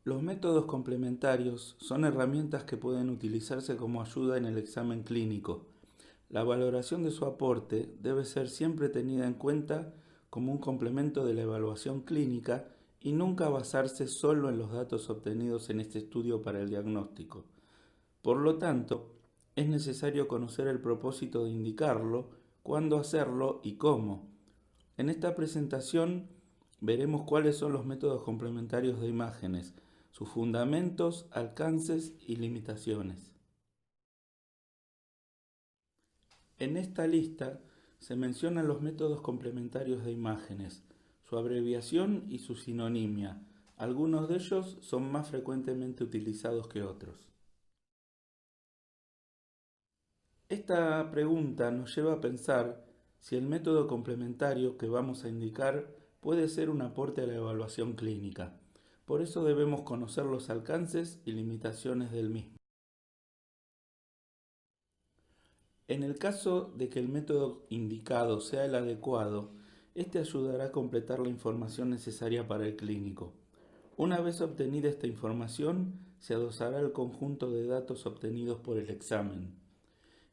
Los métodos complementarios son herramientas que pueden utilizarse como ayuda en el examen clínico. La valoración de su aporte debe ser siempre tenida en cuenta como un complemento de la evaluación clínica y nunca basarse solo en los datos obtenidos en este estudio para el diagnóstico. Por lo tanto, es necesario conocer el propósito de indicarlo, cuándo hacerlo y cómo. En esta presentación veremos cuáles son los métodos complementarios de imágenes, sus fundamentos, alcances y limitaciones. En esta lista se mencionan los métodos complementarios de imágenes, su abreviación y su sinonimia. Algunos de ellos son más frecuentemente utilizados que otros. Esta pregunta nos lleva a pensar si el método complementario que vamos a indicar puede ser un aporte a la evaluación clínica. Por eso debemos conocer los alcances y limitaciones del mismo. En el caso de que el método indicado sea el adecuado, este ayudará a completar la información necesaria para el clínico. Una vez obtenida esta información, se adosará el conjunto de datos obtenidos por el examen.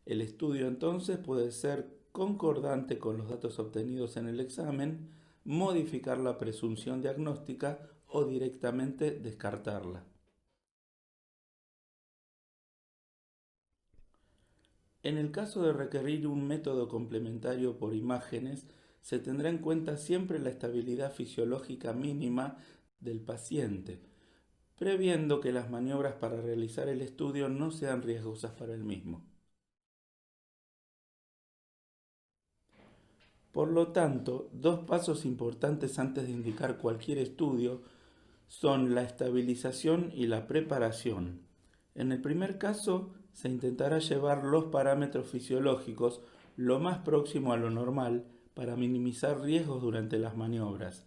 El estudio entonces puede ser concordante con los datos obtenidos en el examen, modificar la presunción diagnóstica o directamente descartarla. En el caso de requerir un método complementario por imágenes, se tendrá en cuenta siempre la estabilidad fisiológica mínima del paciente, previendo que las maniobras para realizar el estudio no sean riesgosas para el mismo. Por lo tanto, dos pasos importantes antes de indicar cualquier estudio son la estabilización y la preparación. En el primer caso, se intentará llevar los parámetros fisiológicos lo más próximo a lo normal para minimizar riesgos durante las maniobras.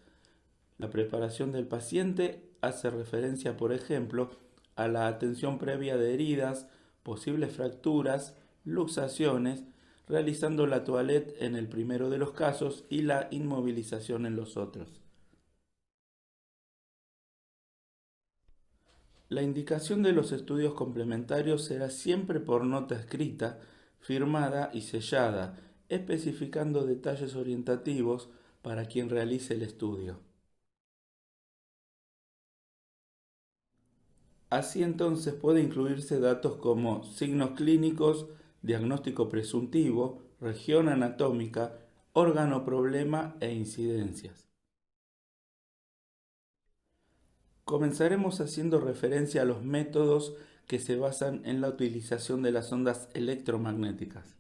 La preparación del paciente hace referencia, por ejemplo, a la atención previa de heridas, posibles fracturas, luxaciones, realizando la toilette en el primero de los casos y la inmovilización en los otros. La indicación de los estudios complementarios será siempre por nota escrita, firmada y sellada, especificando detalles orientativos para quien realice el estudio. Así entonces puede incluirse datos como signos clínicos, diagnóstico presuntivo, región anatómica, órgano problema e incidencias. Comenzaremos haciendo referencia a los métodos que se basan en la utilización de las ondas electromagnéticas.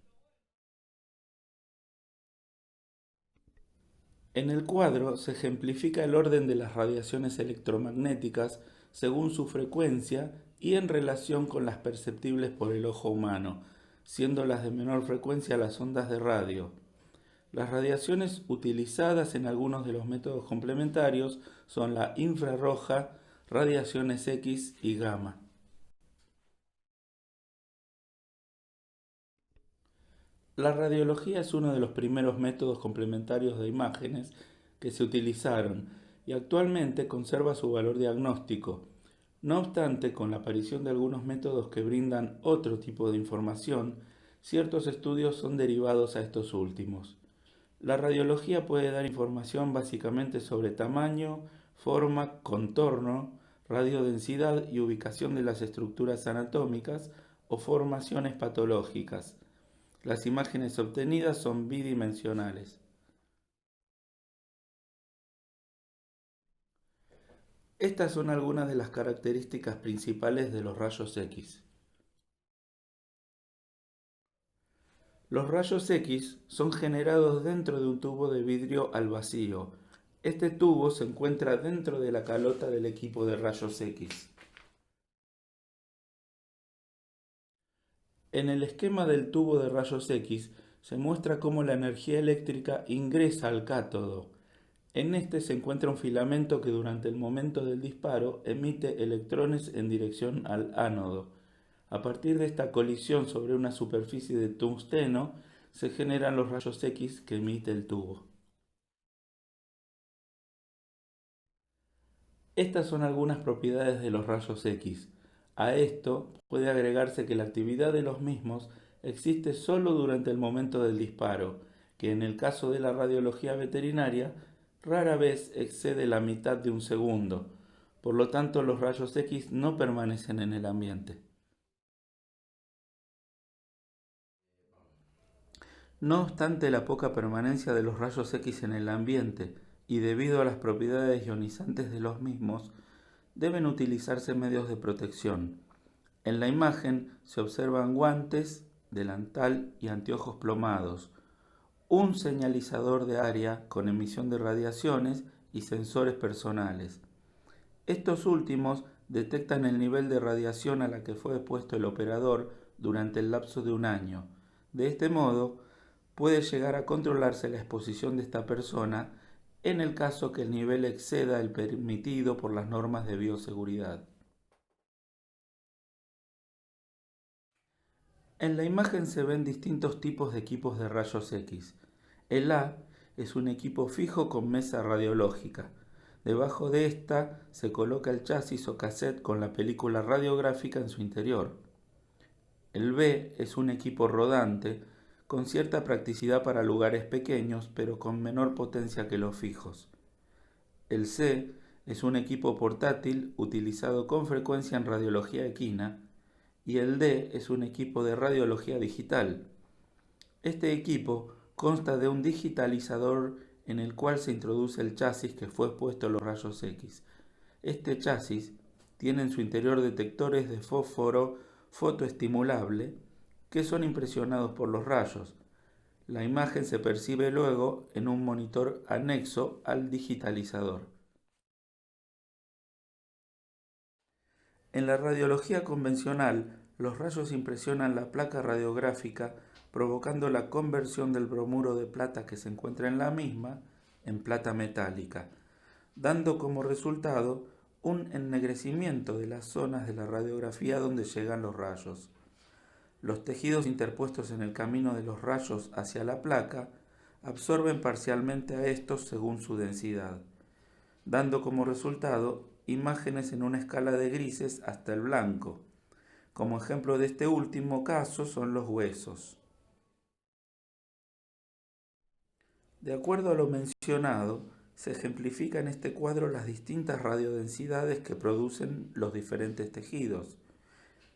En el cuadro se ejemplifica el orden de las radiaciones electromagnéticas según su frecuencia y en relación con las perceptibles por el ojo humano, siendo las de menor frecuencia las ondas de radio. Las radiaciones utilizadas en algunos de los métodos complementarios son la infrarroja, radiaciones X y gamma. La radiología es uno de los primeros métodos complementarios de imágenes que se utilizaron y actualmente conserva su valor diagnóstico. No obstante, con la aparición de algunos métodos que brindan otro tipo de información, ciertos estudios son derivados a estos últimos. La radiología puede dar información básicamente sobre tamaño, forma, contorno, radiodensidad y ubicación de las estructuras anatómicas o formaciones patológicas. Las imágenes obtenidas son bidimensionales. Estas son algunas de las características principales de los rayos X. Los rayos X son generados dentro de un tubo de vidrio al vacío. Este tubo se encuentra dentro de la calota del equipo de rayos X. En el esquema del tubo de rayos X se muestra cómo la energía eléctrica ingresa al cátodo. En este se encuentra un filamento que durante el momento del disparo emite electrones en dirección al ánodo. A partir de esta colisión sobre una superficie de tungsteno se generan los rayos X que emite el tubo. Estas son algunas propiedades de los rayos X. A esto puede agregarse que la actividad de los mismos existe solo durante el momento del disparo, que en el caso de la radiología veterinaria rara vez excede la mitad de un segundo. Por lo tanto, los rayos X no permanecen en el ambiente. No obstante la poca permanencia de los rayos X en el ambiente y debido a las propiedades ionizantes de los mismos, deben utilizarse medios de protección. En la imagen se observan guantes, delantal y anteojos plomados, un señalizador de área con emisión de radiaciones y sensores personales. Estos últimos detectan el nivel de radiación a la que fue expuesto el operador durante el lapso de un año. De este modo, puede llegar a controlarse la exposición de esta persona en el caso que el nivel exceda el permitido por las normas de bioseguridad. En la imagen se ven distintos tipos de equipos de rayos X. El A es un equipo fijo con mesa radiológica. Debajo de esta se coloca el chasis o cassette con la película radiográfica en su interior. El B es un equipo rodante con cierta practicidad para lugares pequeños, pero con menor potencia que los fijos. El C es un equipo portátil utilizado con frecuencia en radiología equina y el D es un equipo de radiología digital. Este equipo consta de un digitalizador en el cual se introduce el chasis que fue expuesto a los rayos X. Este chasis tiene en su interior detectores de fósforo fotoestimulable que son impresionados por los rayos. La imagen se percibe luego en un monitor anexo al digitalizador. En la radiología convencional, los rayos impresionan la placa radiográfica provocando la conversión del bromuro de plata que se encuentra en la misma en plata metálica, dando como resultado un ennegrecimiento de las zonas de la radiografía donde llegan los rayos. Los tejidos interpuestos en el camino de los rayos hacia la placa absorben parcialmente a estos según su densidad, dando como resultado imágenes en una escala de grises hasta el blanco. Como ejemplo de este último caso son los huesos. De acuerdo a lo mencionado, se ejemplifica en este cuadro las distintas radiodensidades que producen los diferentes tejidos.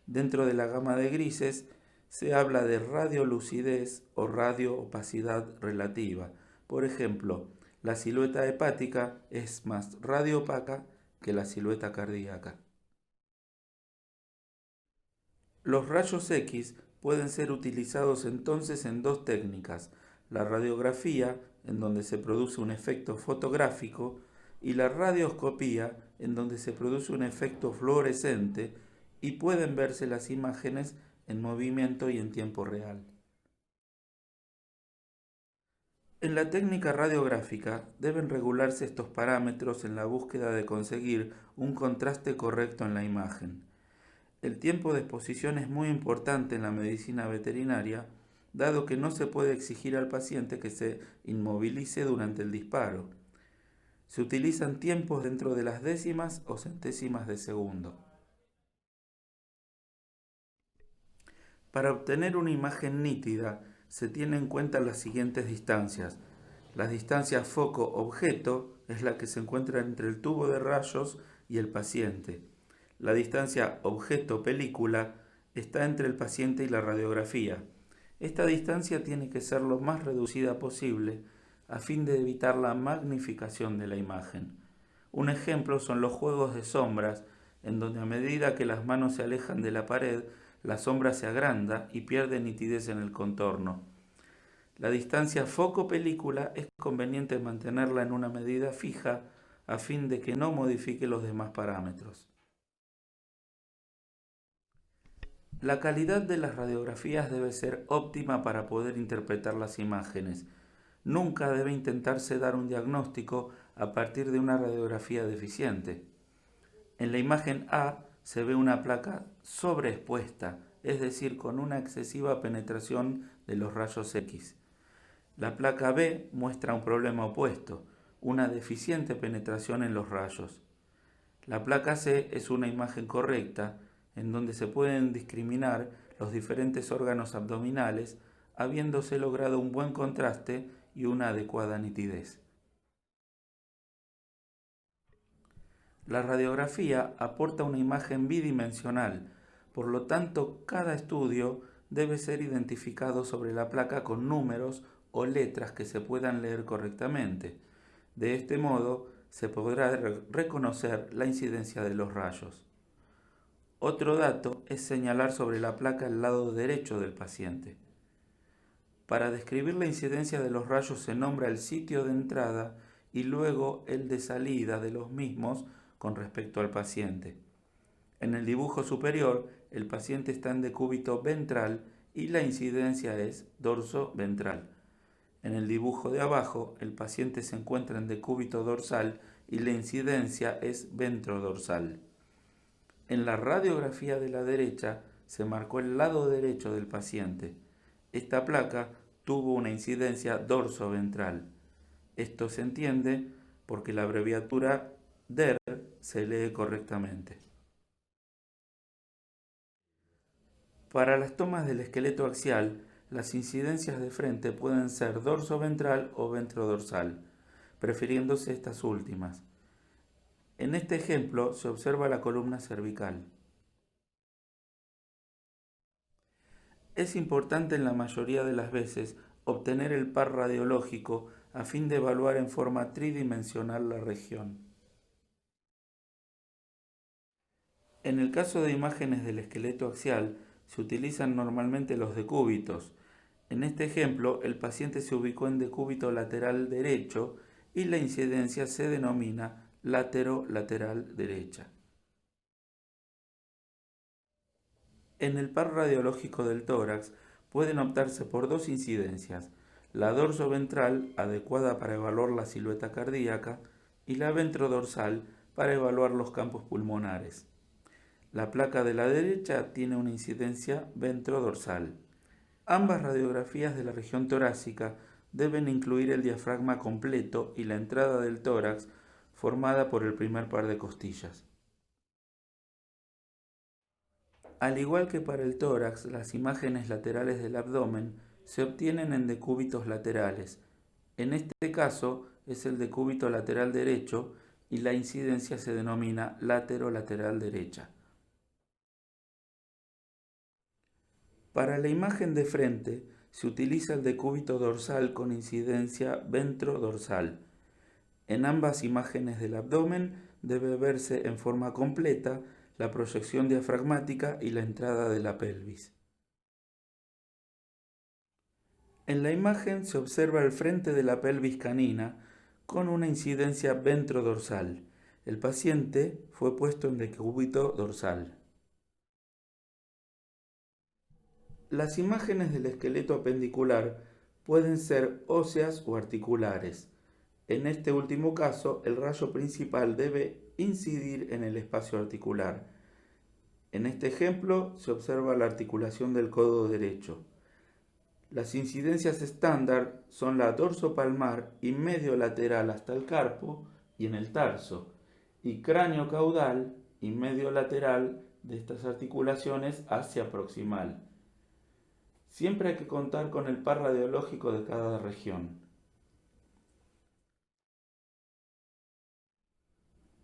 Dentro de la gama de grises se habla de radiolucidez o radioopacidad relativa. Por ejemplo, la silueta hepática es más radioopaca que la silueta cardíaca. Los rayos X pueden ser utilizados entonces en dos técnicas, la radiografía, en donde se produce un efecto fotográfico, y la radioscopía, en donde se produce un efecto fluorescente y pueden verse las imágenes en movimiento y en tiempo real. En la técnica radiográfica deben regularse estos parámetros en la búsqueda de conseguir un contraste correcto en la imagen. El tiempo de exposición es muy importante en la medicina veterinaria, dado que no se puede exigir al paciente que se inmovilice durante el disparo. Se utilizan tiempos dentro de las décimas o centésimas de segundo. Para obtener una imagen nítida, se tienen en cuenta las siguientes distancias. La distancia foco-objeto es la que se encuentra entre el tubo de rayos y el paciente. La distancia objeto-película está entre el paciente y la radiografía. Esta distancia tiene que ser lo más reducida posible a fin de evitar la magnificación de la imagen. Un ejemplo son los juegos de sombras, en donde a medida que las manos se alejan de la pared, la sombra se agranda y pierde nitidez en el contorno. La distancia foco-película es conveniente mantenerla en una medida fija a fin de que no modifique los demás parámetros. La calidad de las radiografías debe ser óptima para poder interpretar las imágenes. Nunca debe intentarse dar un diagnóstico a partir de una radiografía deficiente. En la imagen A se ve una placa sobreexpuesta, es decir, con una excesiva penetración de los rayos X. La placa B muestra un problema opuesto, una deficiente penetración en los rayos. La placa C es una imagen correcta en donde se pueden discriminar los diferentes órganos abdominales, habiéndose logrado un buen contraste y una adecuada nitidez. La radiografía aporta una imagen bidimensional, por lo tanto cada estudio debe ser identificado sobre la placa con números o letras que se puedan leer correctamente. De este modo se podrá reconocer la incidencia de los rayos. Otro dato es señalar sobre la placa el lado derecho del paciente. Para describir la incidencia de los rayos se nombra el sitio de entrada y luego el de salida de los mismos con respecto al paciente. En el dibujo superior, el paciente está en decúbito ventral y la incidencia es dorso-ventral. En el dibujo de abajo, el paciente se encuentra en decúbito dorsal y la incidencia es ventrodorsal. En la radiografía de la derecha se marcó el lado derecho del paciente. Esta placa tuvo una incidencia dorso-ventral. Esto se entiende porque la abreviatura DER se lee correctamente. Para las tomas del esqueleto axial, las incidencias de frente pueden ser dorso-ventral o ventrodorsal, prefiriéndose estas últimas. En este ejemplo se observa la columna cervical. Es importante en la mayoría de las veces obtener el par radiológico a fin de evaluar en forma tridimensional la región. En el caso de imágenes del esqueleto axial, se utilizan normalmente los decúbitos. En este ejemplo, el paciente se ubicó en decúbito lateral derecho y la incidencia se denomina latero-lateral derecha. En el par radiológico del tórax pueden optarse por dos incidencias, la dorso-ventral, adecuada para evaluar la silueta cardíaca, y la ventrodorsal, para evaluar los campos pulmonares. La placa de la derecha tiene una incidencia ventrodorsal. Ambas radiografías de la región torácica deben incluir el diafragma completo y la entrada del tórax formada por el primer par de costillas. Al igual que para el tórax, las imágenes laterales del abdomen se obtienen en decúbitos laterales. En este caso es el decúbito lateral derecho y la incidencia se denomina latero-lateral derecha. Para la imagen de frente se utiliza el decúbito dorsal con incidencia ventrodorsal. En ambas imágenes del abdomen debe verse en forma completa la proyección diafragmática y la entrada de la pelvis. En la imagen se observa el frente de la pelvis canina con una incidencia ventrodorsal. El paciente fue puesto en decúbito dorsal. Las imágenes del esqueleto apendicular pueden ser óseas o articulares. En este último caso, el rayo principal debe incidir en el espacio articular. En este ejemplo se observa la articulación del codo derecho. Las incidencias estándar son la dorsopalmar y medio lateral hasta el carpo y en el tarso, y cráneo caudal y medio lateral de estas articulaciones hacia proximal. Siempre hay que contar con el par radiológico de cada región.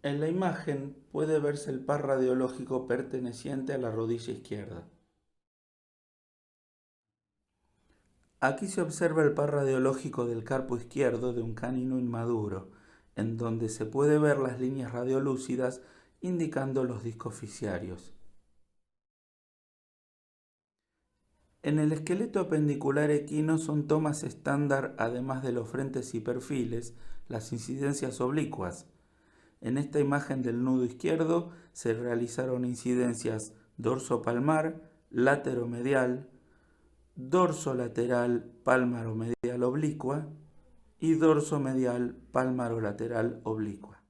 En la imagen puede verse el par radiológico perteneciente a la rodilla izquierda. Aquí se observa el par radiológico del carpo izquierdo de un canino inmaduro, en donde se puede ver las líneas radiolúcidas indicando los discos fisiarios. En el esqueleto apendicular equino son tomas estándar, además de los frentes y perfiles, las incidencias oblicuas. En esta imagen del nudo izquierdo se realizaron incidencias dorsopalmar, lateromedial, dorsolateral pálmaro-medial oblicua y dorsomedial pálmaro-lateral oblicua.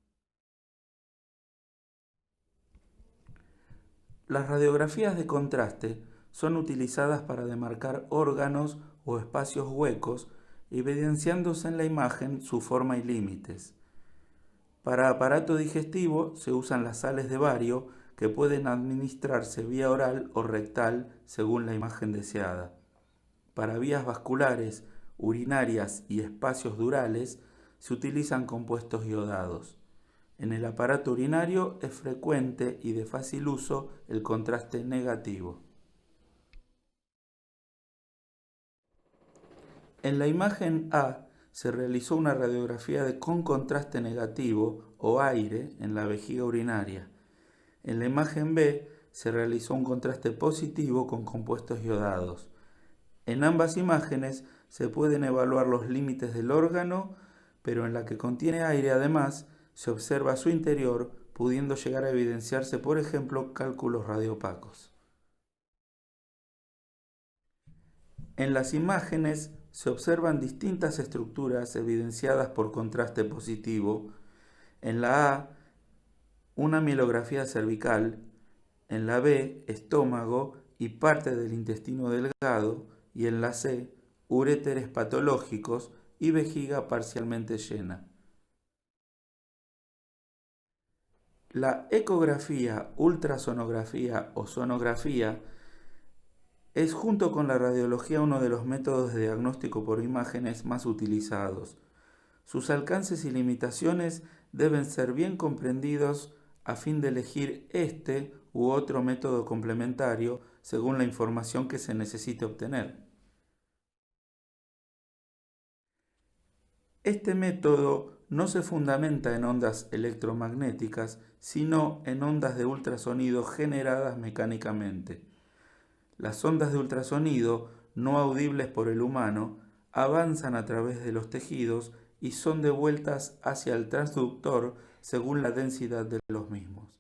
Las radiografías de contraste son utilizadas para demarcar órganos o espacios huecos, evidenciándose en la imagen su forma y límites. Para aparato digestivo se usan las sales de bario que pueden administrarse vía oral o rectal según la imagen deseada. Para vías vasculares, urinarias y espacios durales se utilizan compuestos iodados. En el aparato urinario es frecuente y de fácil uso el contraste negativo. En la imagen A se realizó una radiografía con contraste negativo o aire en la vejiga urinaria. En la imagen B se realizó un contraste positivo con compuestos iodados. En ambas imágenes se pueden evaluar los límites del órgano, pero en la que contiene aire además se observa su interior, pudiendo llegar a evidenciarse, por ejemplo, cálculos radioopacos. En las imágenes se observan distintas estructuras evidenciadas por contraste positivo. En la A, una mielografía cervical, en la B, estómago y parte del intestino delgado, y en la C, uréteres patológicos y vejiga parcialmente llena. La ecografía, ultrasonografía o sonografía es, junto con la radiología, uno de los métodos de diagnóstico por imágenes más utilizados. Sus alcances y limitaciones deben ser bien comprendidos a fin de elegir este u otro método complementario según la información que se necesite obtener. Este método no se fundamenta en ondas electromagnéticas, sino en ondas de ultrasonido generadas mecánicamente. Las ondas de ultrasonido, no audibles por el humano, avanzan a través de los tejidos y son devueltas hacia el transductor según la densidad de los mismos.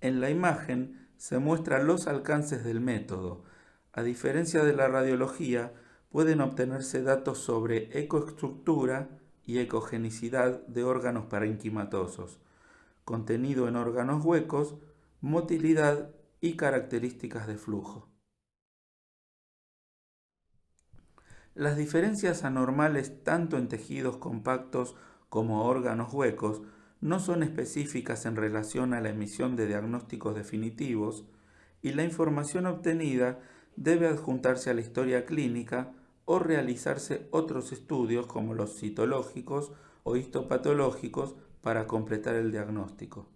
En la imagen se muestran los alcances del método. A diferencia de la radiología, pueden obtenerse datos sobre ecoestructura y ecogenicidad de órganos parenquimatosos, contenido en órganos huecos, motilidad y características de flujo. Las diferencias anormales tanto en tejidos compactos como órganos huecos no son específicas en relación a la emisión de diagnósticos definitivos, y la información obtenida debe adjuntarse a la historia clínica o realizarse otros estudios como los citológicos o histopatológicos para completar el diagnóstico.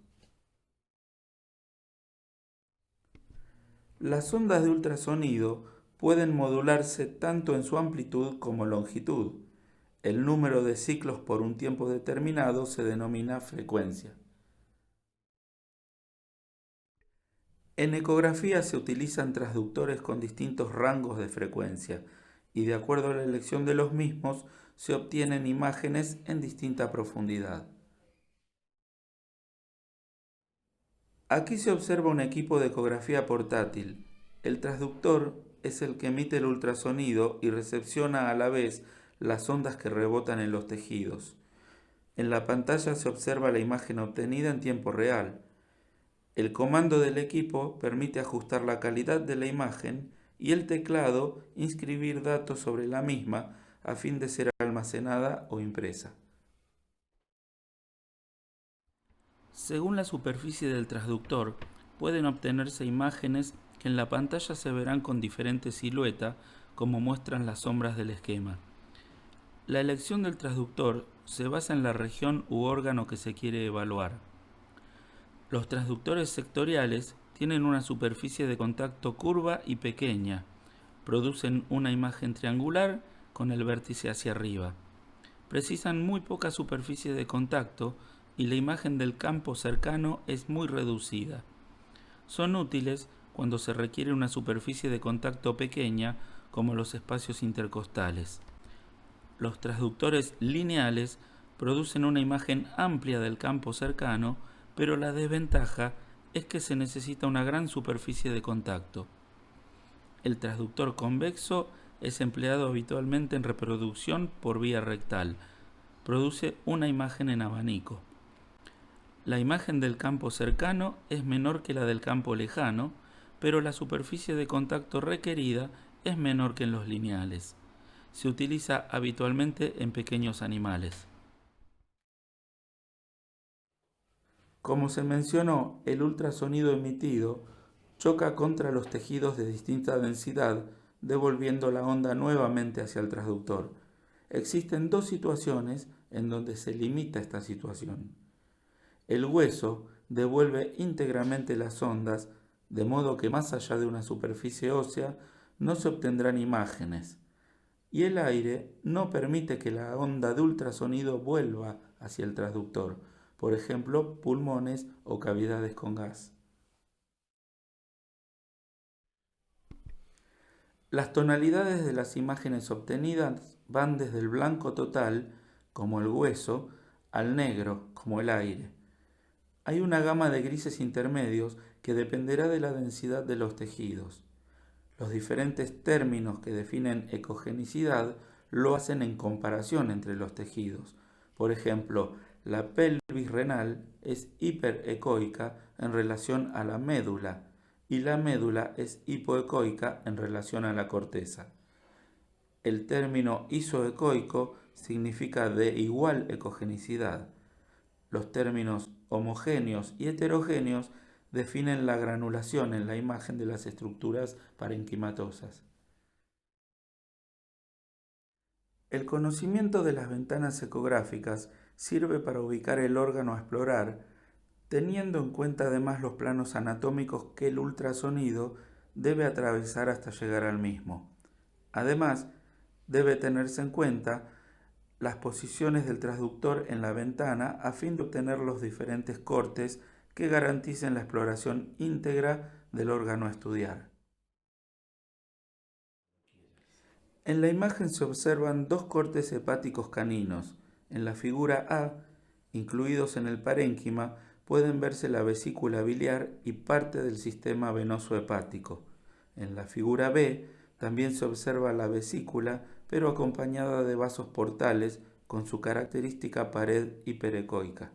Las ondas de ultrasonido pueden modularse tanto en su amplitud como longitud. El número de ciclos por un tiempo determinado se denomina frecuencia. En ecografía se utilizan transductores con distintos rangos de frecuencia y, de acuerdo a la elección de los mismos, se obtienen imágenes en distinta profundidad. Aquí se observa un equipo de ecografía portátil. El transductor es el que emite el ultrasonido y recepciona a la vez las ondas que rebotan en los tejidos. En la pantalla se observa la imagen obtenida en tiempo real. El comando del equipo permite ajustar la calidad de la imagen y el teclado inscribir datos sobre la misma a fin de ser almacenada o impresa. Según la superficie del transductor, pueden obtenerse imágenes que en la pantalla se verán con diferente silueta, como muestran las sombras del esquema. La elección del transductor se basa en la región u órgano que se quiere evaluar. Los transductores sectoriales tienen una superficie de contacto curva y pequeña. Producen una imagen triangular con el vértice hacia arriba. Precisan muy poca superficie de contacto y la imagen del campo cercano es muy reducida. Son útiles cuando se requiere una superficie de contacto pequeña, como los espacios intercostales. Los transductores lineales producen una imagen amplia del campo cercano, pero la desventaja es que se necesita una gran superficie de contacto. El transductor convexo es empleado habitualmente en reproducción por vía rectal. Produce una imagen en abanico. La imagen del campo cercano es menor que la del campo lejano, pero la superficie de contacto requerida es menor que en los lineales. Se utiliza habitualmente en pequeños animales. Como se mencionó, el ultrasonido emitido choca contra los tejidos de distinta densidad, devolviendo la onda nuevamente hacia el transductor. Existen dos situaciones en donde se limita esta situación. El hueso devuelve íntegramente las ondas, de modo que más allá de una superficie ósea no se obtendrán imágenes. Y el aire no permite que la onda de ultrasonido vuelva hacia el transductor, por ejemplo, pulmones o cavidades con gas. Las tonalidades de las imágenes obtenidas van desde el blanco total, como el hueso, al negro, como el aire. Hay una gama de grises intermedios que dependerá de la densidad de los tejidos. Los diferentes términos que definen ecogenicidad lo hacen en comparación entre los tejidos. Por ejemplo, la pelvis renal es hiperecoica en relación a la médula y la médula es hipoecoica en relación a la corteza. El término isoecoico significa de igual ecogenicidad. Los términos homogéneos y heterogéneos definen la granulación en la imagen de las estructuras parenquimatosas. El conocimiento de las ventanas ecográficas sirve para ubicar el órgano a explorar, teniendo en cuenta además los planos anatómicos que el ultrasonido debe atravesar hasta llegar al mismo. Además, debe tenerse en cuenta las posiciones del transductor en la ventana a fin de obtener los diferentes cortes que garanticen la exploración íntegra del órgano a estudiar. En la imagen se observan dos cortes hepáticos caninos. En la figura A, incluidos en el parénquima, pueden verse la vesícula biliar y parte del sistema venoso hepático. En la figura B también se observa la vesícula, pero acompañada de vasos portales con su característica pared hiperecoica.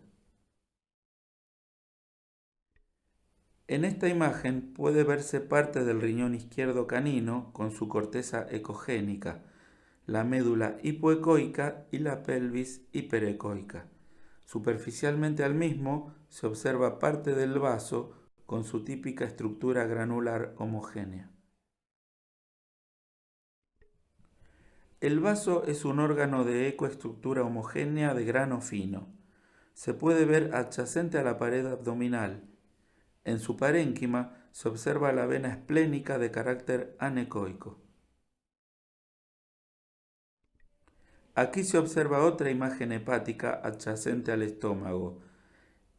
En esta imagen puede verse parte del riñón izquierdo canino con su corteza ecogénica, la médula hipoecoica y la pelvis hiperecoica. Superficialmente al mismo se observa parte del vaso con su típica estructura granular homogénea. El vaso es un órgano de ecoestructura homogénea de grano fino. Se puede ver adyacente a la pared abdominal. En su parénquima se observa la vena esplénica de carácter anecoico. Aquí se observa otra imagen hepática adyacente al estómago.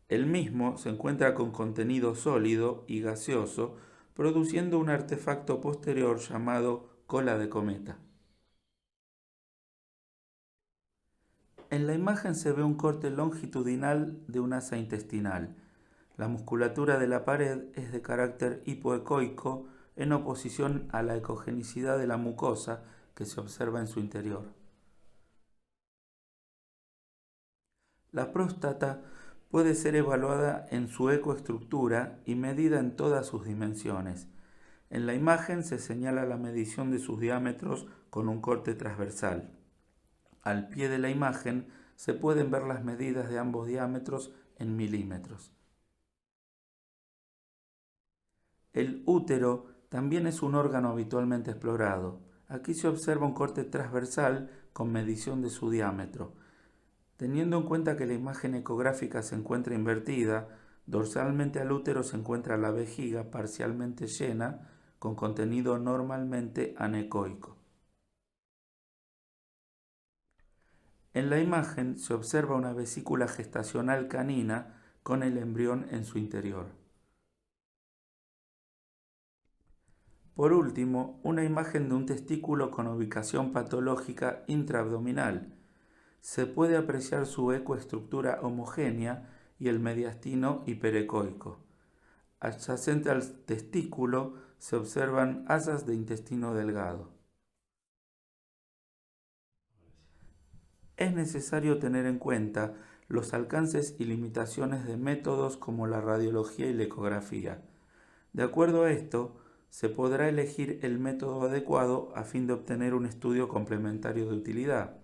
El mismo se encuentra con contenido sólido y gaseoso, produciendo un artefacto posterior llamado cola de cometa. En la imagen se ve un corte longitudinal de un asa intestinal. La musculatura de la pared es de carácter hipoecoico en oposición a la ecogenicidad de la mucosa que se observa en su interior. La próstata puede ser evaluada en su ecoestructura y medida en todas sus dimensiones. En la imagen se señala la medición de sus diámetros con un corte transversal. Al pie de la imagen se pueden ver las medidas de ambos diámetros en milímetros. El útero también es un órgano habitualmente explorado. Aquí se observa un corte transversal con medición de su diámetro. Teniendo en cuenta que la imagen ecográfica se encuentra invertida, dorsalmente al útero se encuentra la vejiga parcialmente llena con contenido normalmente anecoico. En la imagen se observa una vesícula gestacional canina con el embrión en su interior. Por último, una imagen de un testículo con ubicación patológica intraabdominal. Se puede apreciar su ecoestructura homogénea y el mediastino hiperecoico. Adyacente al testículo se observan asas de intestino delgado. Es necesario tener en cuenta los alcances y limitaciones de métodos como la radiología y la ecografía. De acuerdo a esto, se podrá elegir el método adecuado a fin de obtener un estudio complementario de utilidad.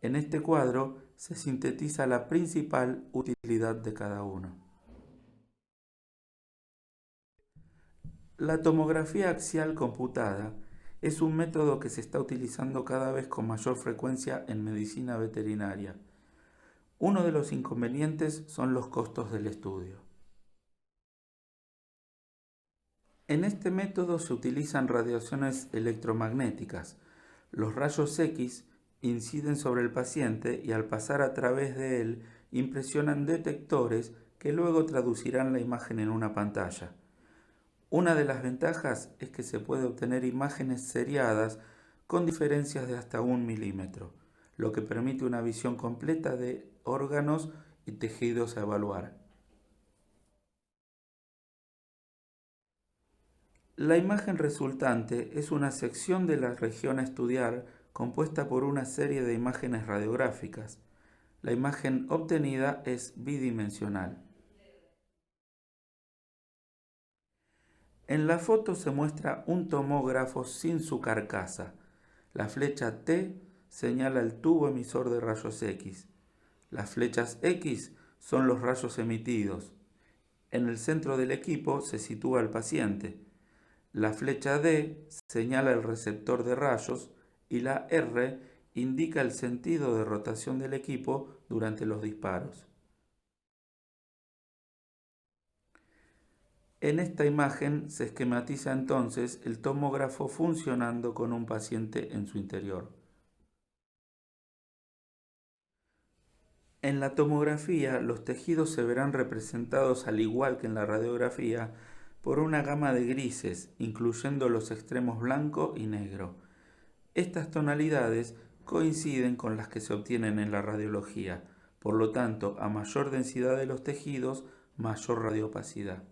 En este cuadro se sintetiza la principal utilidad de cada uno. La tomografía axial computada es un método que se está utilizando cada vez con mayor frecuencia en medicina veterinaria. Uno de los inconvenientes son los costos del estudio. En este método se utilizan radiaciones electromagnéticas. Los rayos X inciden sobre el paciente y al pasar a través de él impresionan detectores que luego traducirán la imagen en una pantalla. Una de las ventajas es que se puede obtener imágenes seriadas con diferencias de hasta 1 milímetro, lo que permite una visión completa de órganos y tejidos a evaluar. La imagen resultante es una sección de la región a estudiar compuesta por una serie de imágenes radiográficas. La imagen obtenida es bidimensional. En la foto se muestra un tomógrafo sin su carcasa. La flecha T señala el tubo emisor de rayos X. Las flechas X son los rayos emitidos. En el centro del equipo se sitúa el paciente. La flecha D señala el receptor de rayos y la R indica el sentido de rotación del equipo durante los disparos. En esta imagen se esquematiza entonces el tomógrafo funcionando con un paciente en su interior. En la tomografía, los tejidos se verán representados, al igual que en la radiografía, por una gama de grises, incluyendo los extremos blanco y negro. Estas tonalidades coinciden con las que se obtienen en la radiología, por lo tanto, a mayor densidad de los tejidos, mayor radiopacidad.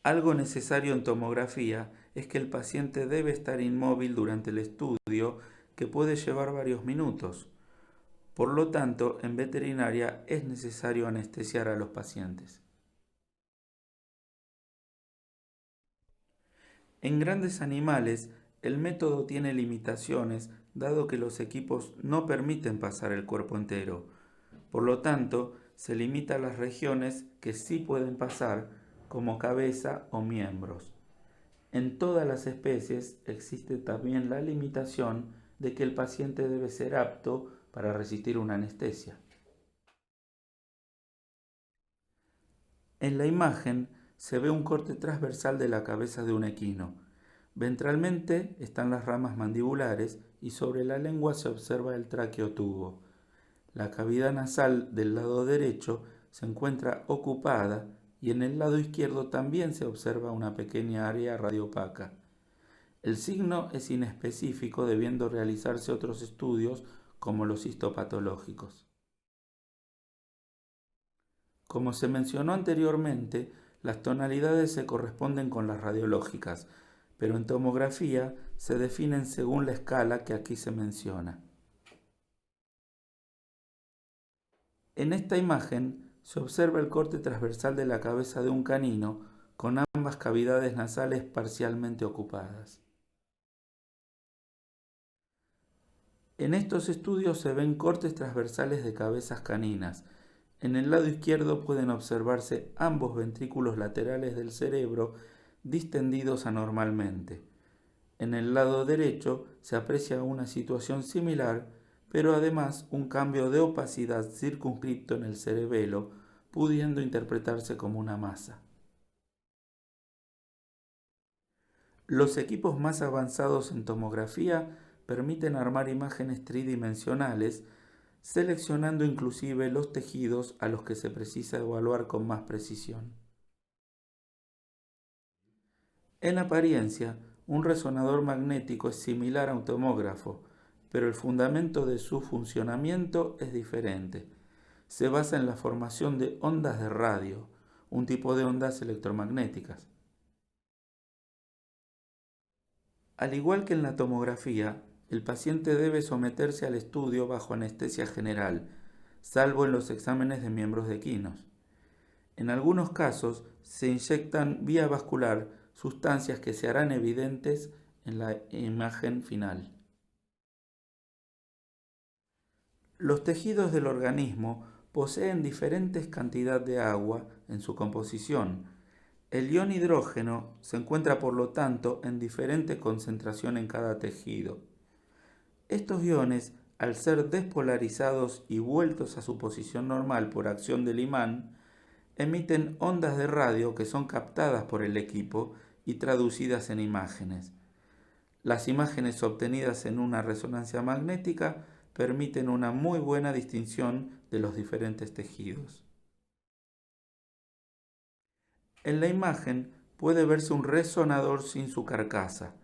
Algo necesario en tomografía es que el paciente debe estar inmóvil durante el estudio, que puede llevar varios minutos. Por lo tanto, en veterinaria es necesario anestesiar a los pacientes. En grandes animales, el método tiene limitaciones, dado que los equipos no permiten pasar el cuerpo entero. Por lo tanto, se limita a las regiones que sí pueden pasar, como cabeza o miembros. En todas las especies existe también la limitación de que el paciente debe ser apto para resistir una anestesia. En la imagen se ve un corte transversal de la cabeza de un equino. Ventralmente están las ramas mandibulares y sobre la lengua se observa el tráqueo-tubo. La cavidad nasal del lado derecho se encuentra ocupada y en el lado izquierdo también se observa una pequeña área radiopaca. El signo es inespecífico, debiendo realizarse otros estudios como los histopatológicos. Como se mencionó anteriormente, las tonalidades se corresponden con las radiológicas, pero en tomografía se definen según la escala que aquí se menciona. En esta imagen se observa el corte transversal de la cabeza de un canino, con ambas cavidades nasales parcialmente ocupadas. En estos estudios se ven cortes transversales de cabezas caninas. En el lado izquierdo pueden observarse ambos ventrículos laterales del cerebro distendidos anormalmente. En el lado derecho se aprecia una situación similar, pero además un cambio de opacidad circunscripto en el cerebelo, pudiendo interpretarse como una masa. Los equipos más avanzados en tomografía permiten armar imágenes tridimensionales, seleccionando inclusive los tejidos a los que se precisa evaluar con más precisión. En apariencia, un resonador magnético es similar a un tomógrafo, pero el fundamento de su funcionamiento es diferente. Se basa en la formación de ondas de radio, un tipo de ondas electromagnéticas. Al igual que en la tomografía, el paciente debe someterse al estudio bajo anestesia general, salvo en los exámenes de miembros de equinos. En algunos casos se inyectan vía vascular sustancias que se harán evidentes en la imagen final. Los tejidos del organismo poseen diferentes cantidades de agua en su composición. El ion hidrógeno se encuentra por lo tanto en diferente concentración en cada tejido. Estos iones, al ser despolarizados y vueltos a su posición normal por acción del imán, emiten ondas de radio que son captadas por el equipo y traducidas en imágenes. Las imágenes obtenidas en una resonancia magnética permiten una muy buena distinción de los diferentes tejidos. En la imagen puede verse un resonador sin su carcasa.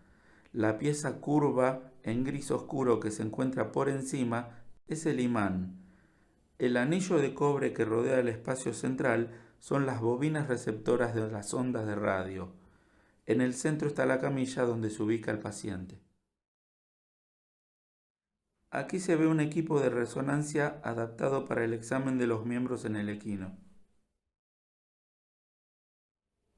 La pieza curva en gris oscuro que se encuentra por encima es el imán. El anillo de cobre que rodea el espacio central son las bobinas receptoras de las ondas de radio. En el centro está la camilla donde se ubica el paciente. Aquí se ve un equipo de resonancia adaptado para el examen de los miembros en el equino.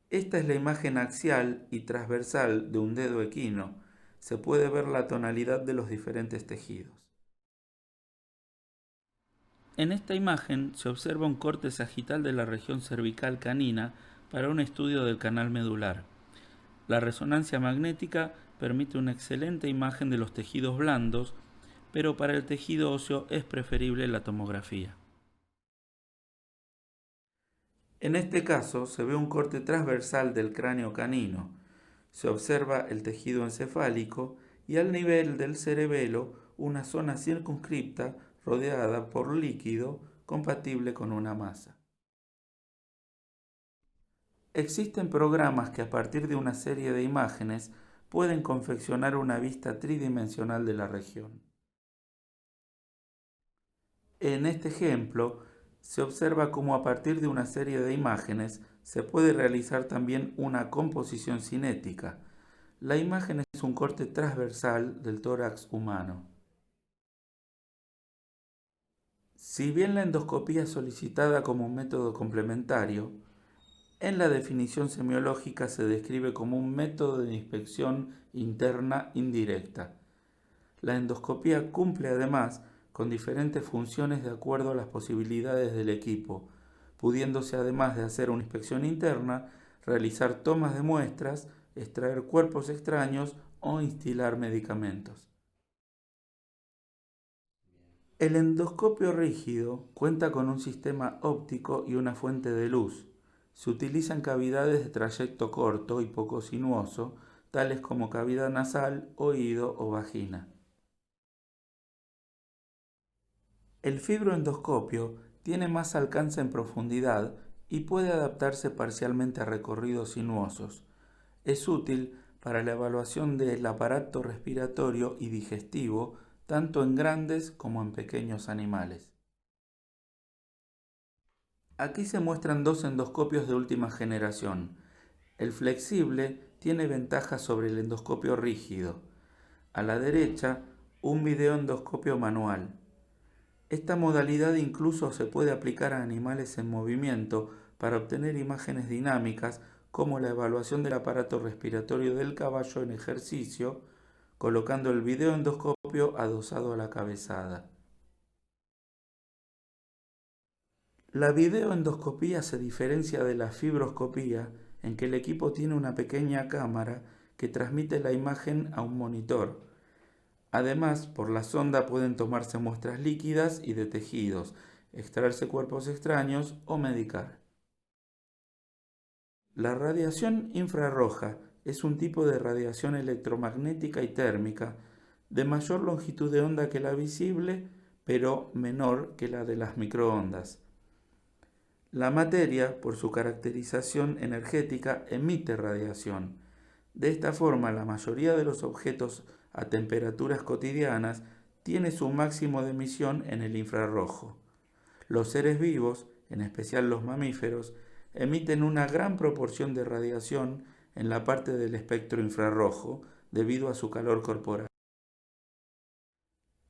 Esta es la imagen axial y transversal de un dedo equino. Se puede ver la tonalidad de los diferentes tejidos. En esta imagen se observa un corte sagital de la región cervical canina para un estudio del canal medular. La resonancia magnética permite una excelente imagen de los tejidos blandos, pero para el tejido óseo es preferible la tomografía. En este caso se ve un corte transversal del cráneo canino. Se observa el tejido encefálico y al nivel del cerebelo una zona circunscripta rodeada por líquido compatible con una masa. Existen programas que a partir de una serie de imágenes pueden confeccionar una vista tridimensional de la región. En este ejemplo, se observa cómo a partir de una serie de imágenes se puede realizar también una composición cinética. La imagen es un corte transversal del tórax humano. Si bien la endoscopía es solicitada como un método complementario, en la definición semiológica se describe como un método de inspección interna indirecta. La endoscopía cumple además con diferentes funciones de acuerdo a las posibilidades del equipo, pudiéndose además de hacer una inspección interna, realizar tomas de muestras, extraer cuerpos extraños o instilar medicamentos. El endoscopio rígido cuenta con un sistema óptico y una fuente de luz. Se utilizan cavidades de trayecto corto y poco sinuoso, tales como cavidad nasal, oído o vagina. El fibroendoscopio tiene más alcance en profundidad y puede adaptarse parcialmente a recorridos sinuosos. Es útil para la evaluación del aparato respiratorio y digestivo, tanto en grandes como en pequeños animales. Aquí se muestran dos endoscopios de última generación. El flexible tiene ventajas sobre el endoscopio rígido. A la derecha, un videoendoscopio manual. Esta modalidad incluso se puede aplicar a animales en movimiento para obtener imágenes dinámicas como la evaluación del aparato respiratorio del caballo en ejercicio, colocando el videoendoscopio adosado a la cabezada. La videoendoscopía se diferencia de la fibroscopía en que el equipo tiene una pequeña cámara que transmite la imagen a un monitor. Además, por la sonda pueden tomarse muestras líquidas y de tejidos, extraerse cuerpos extraños o medicar. La radiación infrarroja es un tipo de radiación electromagnética y térmica de mayor longitud de onda que la visible, pero menor que la de las microondas. La materia, por su caracterización energética, emite radiación. De esta forma, la mayoría de los objetos a temperaturas cotidianas tiene su máximo de emisión en el infrarrojo. Los seres vivos, en especial los mamíferos, emiten una gran proporción de radiación en la parte del espectro infrarrojo debido a su calor corporal.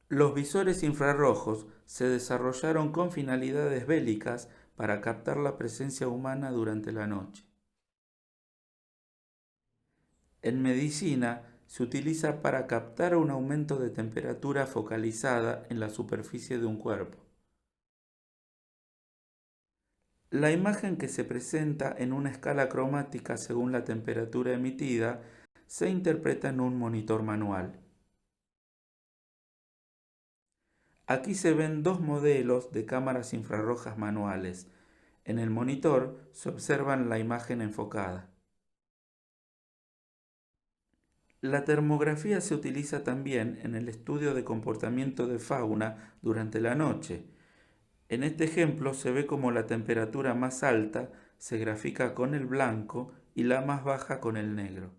Los visores infrarrojos se desarrollaron con finalidades bélicas para captar la presencia humana durante la noche. En medicina se utiliza para captar un aumento de temperatura focalizada en la superficie de un cuerpo. La imagen que se presenta en una escala cromática según la temperatura emitida se interpreta en un monitor manual. Aquí se ven dos modelos de cámaras infrarrojas manuales. En el monitor se observa la imagen enfocada. La termografía se utiliza también en el estudio de comportamiento de fauna durante la noche. En este ejemplo se ve como la temperatura más alta se grafica con el blanco y la más baja con el negro.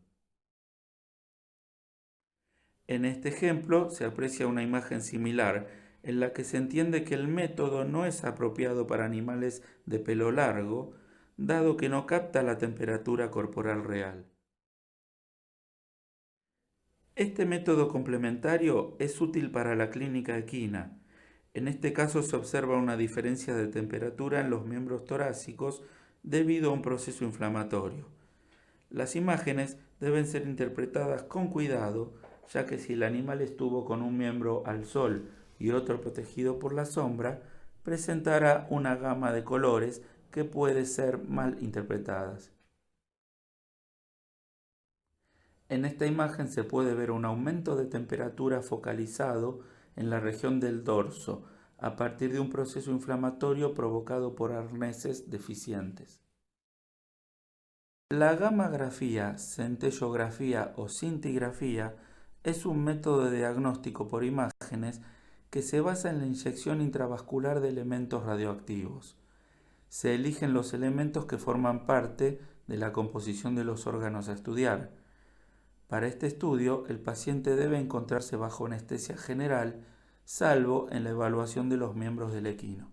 En este ejemplo se aprecia una imagen similar en la que se entiende que el método no es apropiado para animales de pelo largo, dado que no capta la temperatura corporal real. Este método complementario es útil para la clínica equina. En este caso se observa una diferencia de temperatura en los miembros torácicos debido a un proceso inflamatorio. Las imágenes deben ser interpretadas con cuidado, ya que si el animal estuvo con un miembro al sol y otro protegido por la sombra, presentará una gama de colores que puede ser mal interpretadas. En esta imagen se puede ver un aumento de temperatura focalizado en la región del dorso, a partir de un proceso inflamatorio provocado por arneses deficientes. La gammagrafía, centellografía o scintigrafía es un método de diagnóstico por imágenes que se basa en la inyección intravascular de elementos radioactivos. Se eligen los elementos que forman parte de la composición de los órganos a estudiar. Para este estudio, el paciente debe encontrarse bajo anestesia general, salvo en la evaluación de los miembros del equino.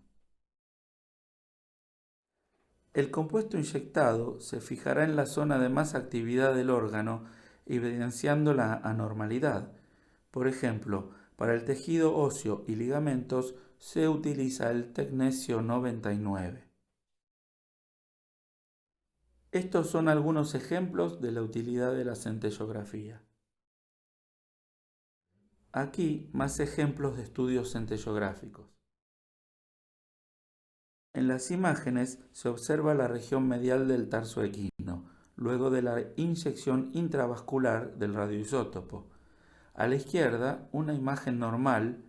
El compuesto inyectado se fijará en la zona de más actividad del órgano, evidenciando la anormalidad. Por ejemplo, para el tejido óseo y ligamentos se utiliza el tecnesio 99. Estos son algunos ejemplos de la utilidad de la centellografía. Aquí más ejemplos de estudios centellográficos. En las imágenes se observa la región medial del tarso equino, luego de la inyección intravascular del radioisótopo. A la izquierda, una imagen normal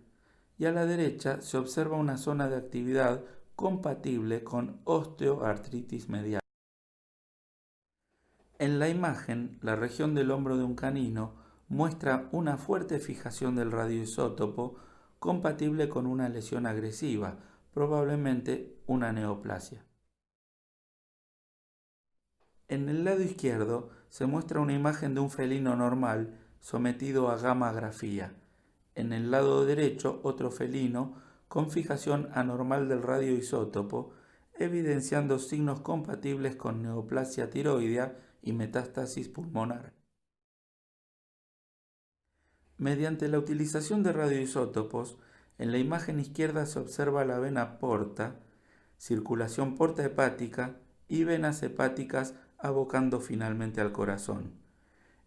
y a la derecha se observa una zona de actividad compatible con osteoartritis medial. En la imagen, la región del hombro de un canino muestra una fuerte fijación del radioisótopo compatible con una lesión agresiva, probablemente una neoplasia. En el lado izquierdo se muestra una imagen de un felino normal sometido a gammagrafía. En el lado derecho, otro felino con fijación anormal del radioisótopo, evidenciando signos compatibles con neoplasia tiroidea y metástasis pulmonar. Mediante la utilización de radioisótopos, en la imagen izquierda se observa la vena porta, circulación porta-hepática y venas hepáticas abocando finalmente al corazón.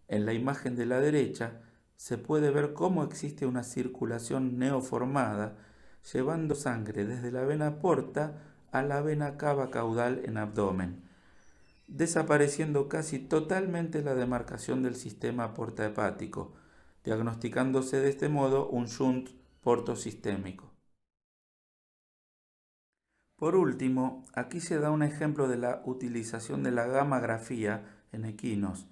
En la imagen de la derecha se puede ver cómo existe una circulación neoformada, llevando sangre desde la vena porta a la vena cava caudal en abdomen, desapareciendo casi totalmente la demarcación del sistema porta-hepático, diagnosticándose de este modo un shunt portosistémico. Por último, aquí se da un ejemplo de la utilización de la gammagrafía en equinos,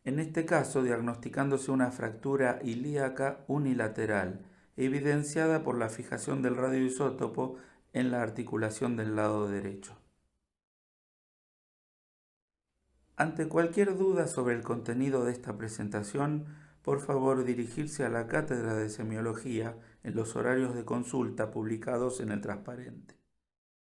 en este caso diagnosticándose una fractura ilíaca unilateral, evidenciada por la fijación del radioisótopo en la articulación del lado derecho. Ante cualquier duda sobre el contenido de esta presentación, por favor dirigirse a la Cátedra de Semiología en los horarios de consulta publicados en el transparente.